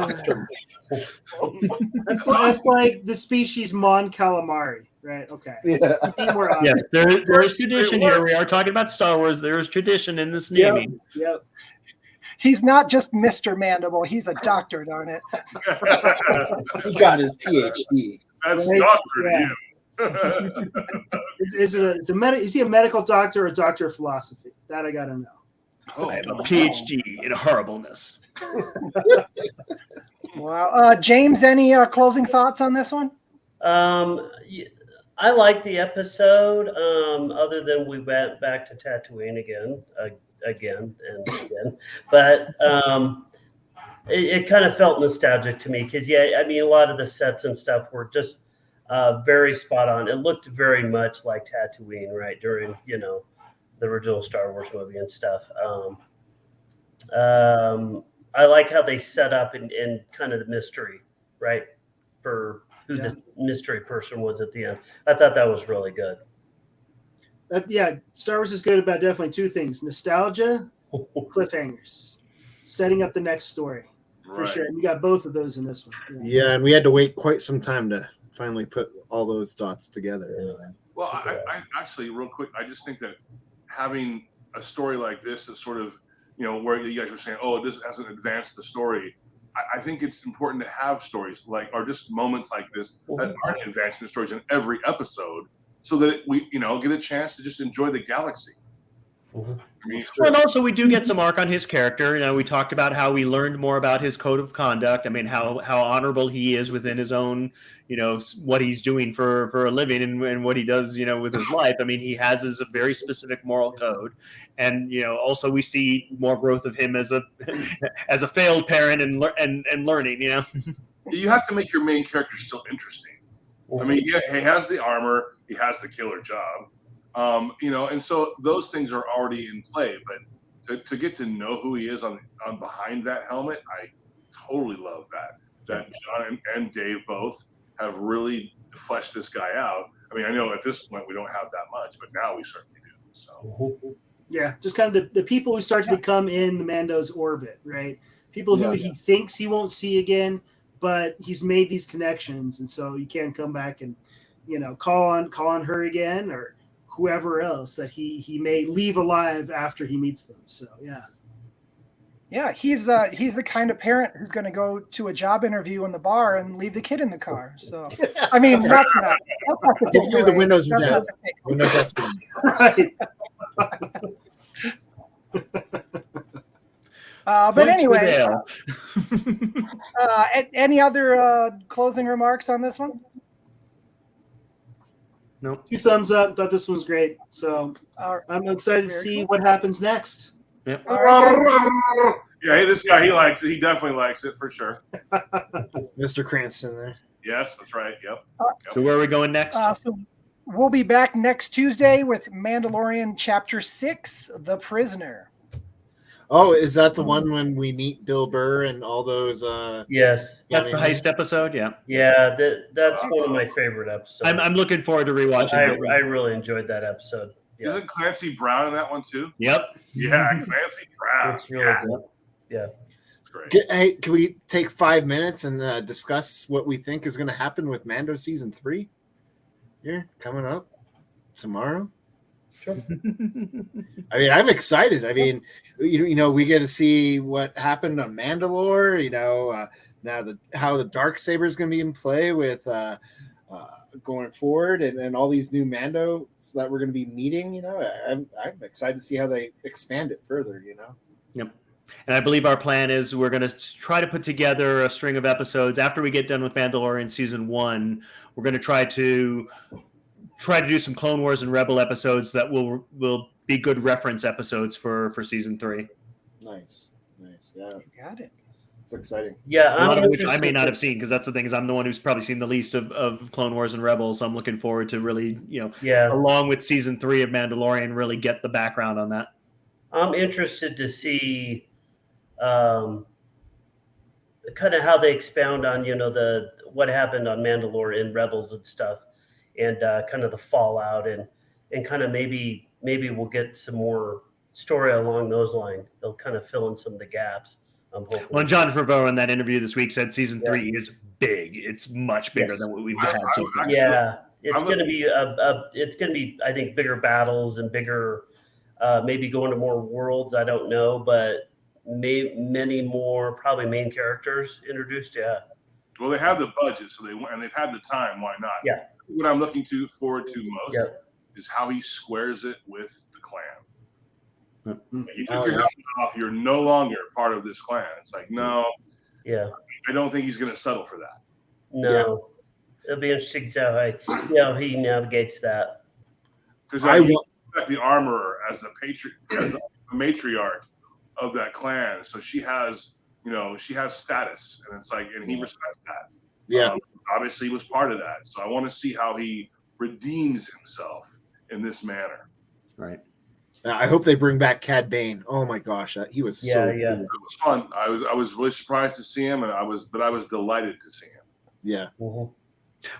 like the species Mon Calamari, right? Okay. Yeah. Yes, there is tradition here. We are talking about Star Wars. There is tradition in this naming. Yep. He's not just Mr. Mandible. He's a doctor, darn it. He got his PhD. That's Right? doctor to you. Is he a medical doctor or a doctor of philosophy? That I gotta know. I have a PhD in horribleness. Wow. James, any closing thoughts on this one? I like the episode. Other than we went back to Tatooine again, but it kind of felt nostalgic to me because a lot of the sets and stuff were just very spot on. It looked very much like Tatooine, right, during the original Star Wars movie and stuff. I like how they set up and kind of the mystery, right, for who the mystery person was at the end. I thought that was really good. Star Wars is good about definitely two things: nostalgia, cliffhangers, setting up the next story for sure. And we got both of those in this one. Yeah, and we had to wait quite some time to finally put all those dots together. Well, I actually, real quick, I just think that having a story like this is sort of, where you guys were saying, oh, this hasn't advanced the story. I think it's important to have stories or just moments like this that aren't advancing the stories in every episode, so that we, get a chance to just enjoy the galaxy. And also, we do get some arc on his character. We talked about how we learned more about his code of conduct. How honorable he is within his own, what he's doing for a living and what he does, with his life. He has his very specific moral code, and also we see more growth of him as a failed parent and learning. You have to make your main character still interesting. He has the armor, he has the killer job. And so those things are already in play, but to get to know who he is on behind that helmet, I totally love that John and Dave both have really fleshed this guy out. I know at this point we don't have that much, but now we certainly do. So yeah, just kind of the people who start to become in the Mando's orbit, right? People who he thinks he won't see again, but he's made these connections, and so you can come back and call on her again or whoever else that he may leave alive after he meets them. So he's the kind of parent who's going to go to a job interview in the bar and leave the kid in the car. So that's not the Hopefully the windows are down. right. But anyway, any other closing remarks on this one? Nope. 2 thumbs up. Thought this one was great. So I'm excited to see what happens next. Yep. Yeah, this guy, he likes it. He definitely likes it for sure. Mr. Cranston there. Yes, that's right. Yep. So where are we going next? So we'll be back next Tuesday with Mandalorian Chapter 6, The Prisoner. Oh, is that the one when we meet Bill Burr and all those? Yes. That's the heist episode. Yeah. Yeah, that's one of my favorite episodes. I'm looking forward to rewatching it. I really enjoyed that episode. Yeah. Isn't Clancy Brown in that one too? Yep. Yeah, Clancy Brown. It's really good. Yeah. It's great. Can we take 5 minutes and discuss what we think is going to happen with Mando season 3? Here, coming up tomorrow. Sure. I mean, I'm excited. I mean, we get to see what happened on Mandalore. Now how the Darksaber is going to be in play with going forward, and all these new Mandos that we're going to be meeting. I'm excited to see how they expand it further. Yep. And I believe our plan is we're going to try to put together a string of episodes after we get done with Mandalorian season 1. We're going to try to do some Clone Wars and Rebel episodes that will be good reference episodes for season 3. Nice. Yeah, You got it. it's exciting. Yeah, A lot I'm of which I may interested not to- have seen, because that's the thing, is I'm the one who's probably seen the least of Clone Wars and Rebels. So I'm looking forward to really, Yeah, along with season 3 of Mandalorian, really get the background on that. I'm interested to see kind of how they expound on what happened on Mandalore and Rebels and stuff, and kind of the fallout, and kind of maybe we'll get some more story along those lines. They'll kind of fill in some of the gaps. I'm hoping. Well, John Favreau in that interview this week said season Yeah. 3 is big. It's much bigger Yes. than what we've had so far. Actually, Yeah, it's I'm going to looking- be I think bigger battles and bigger maybe going to more worlds. I don't know, but many more probably main characters introduced. Yeah. Well, they have the budget, so they've had the time. Why not? Yeah. What I'm looking forward to most Yeah. is how he squares it with the clan. You took Oh, your yeah. helmet off. You're no longer part of this clan. It's like, no, Yeah. I don't think he's going to settle for that. No. It'll be interesting to see how he navigates that. Because I I want- like the armorer as the matriarch of that clan. So she has status, and it's like, and he respects that. Yeah. Obviously, he was part of that. So I want to see how he redeems himself in this manner. Right. I hope they bring back Cad Bane. Oh my gosh, he was Yeah, so yeah. cool. It was fun. I was really surprised to see him, and I was delighted to see him. Yeah. Mhm.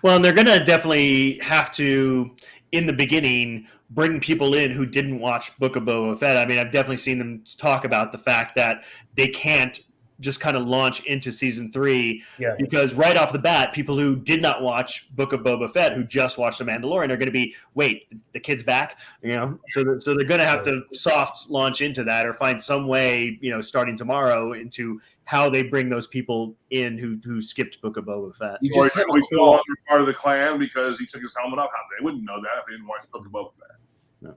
Well, and they're going to definitely have to, in the beginning, bring people in who didn't watch Book of Boba Fett. I mean, I've definitely seen them talk about the fact that they can't just kind of launch into season 3, Yeah. because right off the bat, people who did not watch Book of Boba Fett, who just watched The Mandalorian, are going to be, wait, the kid's back, So they're going to have to soft launch into that, or find some way, starting tomorrow, into how they bring those people in who skipped Book of Boba Fett. You Or just hit he's a no wall. longer part of the clan because he took his helmet off. They wouldn't know that if they didn't watch Book of Boba Fett.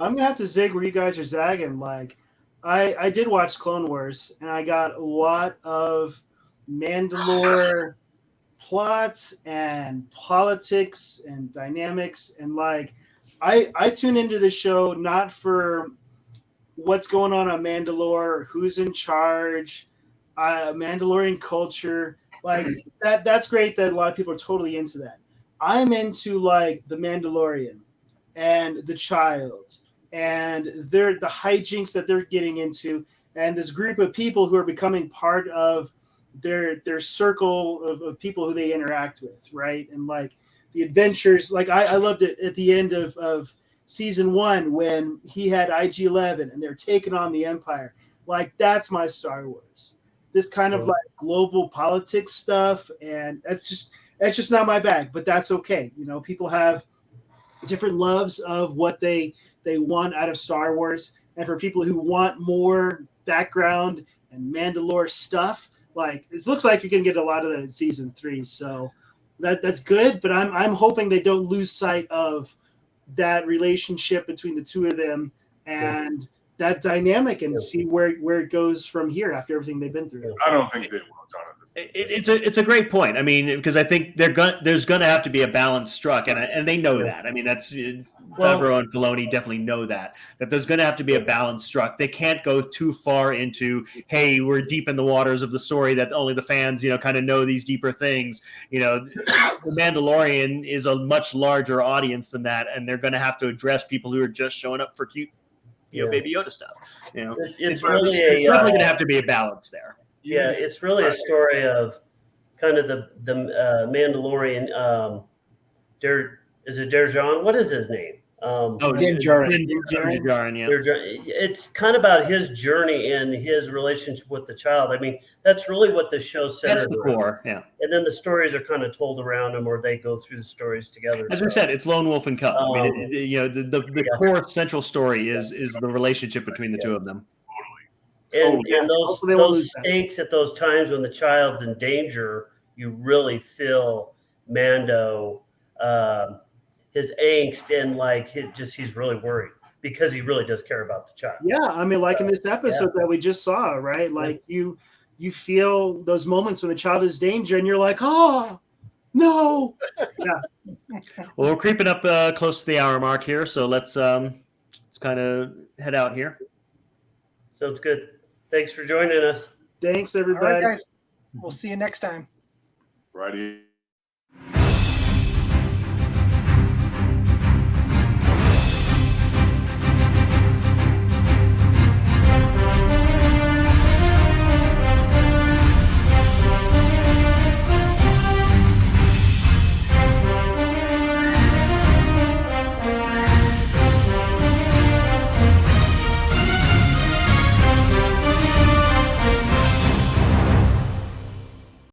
I'm gonna have to zig where you guys are zagging. Like, I did watch Clone Wars, and I got a lot of Mandalore plots and politics and dynamics, and like, I tune into the show not for what's going on Mandalore, who's in charge, Mandalorian culture. Like that's great that a lot of people are totally into that. I'm into like the Mandalorian and the child and the hijinks that they're getting into, and this group of people who are becoming part of their circle of people who they interact with, right? And like the adventures, like I loved it at the end of season 1 when he had IG-11 and they're taking on the Empire. Like that's my Star Wars. This kind of like global politics stuff, and that's just not my bag, but that's okay. People have different loves of what they want out of Star Wars, and for people who want more background and Mandalore stuff, like it looks like you're gonna get a lot of that in season 3. So that's good, but I'm hoping they don't lose sight of that relationship between the two of them and that dynamic, and see where it goes from here after everything they've been through. I don't think they will, Jonathan. It's a great point. I mean, because I think there's going to have to be a balance struck, and they know that. I mean, that's Favreau and Filoni definitely know that there's going to have to be a balance struck. They can't go too far into, hey, we're deep in the waters of the story that only the fans, kind of know these deeper things. The Mandalorian is a much larger audience than that, and they're going to have to address people who are just showing up for cute, Baby Yoda stuff. It's There's really definitely going to have to be a balance there. Yeah, it's really a story of kind of the Mandalorian. Is it Derjan? What is his name? Din Djarin. Din Djarin, yeah. It's kind of about his journey and his relationship with the child. I mean, that's really what the show's centered That's the around. core, yeah. And then the stories are kind of told around him, or they go through the stories together. As I said, it's Lone Wolf and Cub. I mean, the yeah. core central story is the relationship between the two of them. And Hopefully they won't those lose that. stakes at those times when the child's in danger, you really feel Mando, his angst, and like he's really worried because he really does care about the child. Yeah, I mean, like in this episode that we just saw, right? Like you feel those moments when the child is in danger, and you're like, oh no. Yeah. Well, we're creeping up close to the hour mark here, so let's kind of head out here. Sounds good. Thanks for joining us. Thanks, All everybody. right, guys. We'll see you next time. Righty.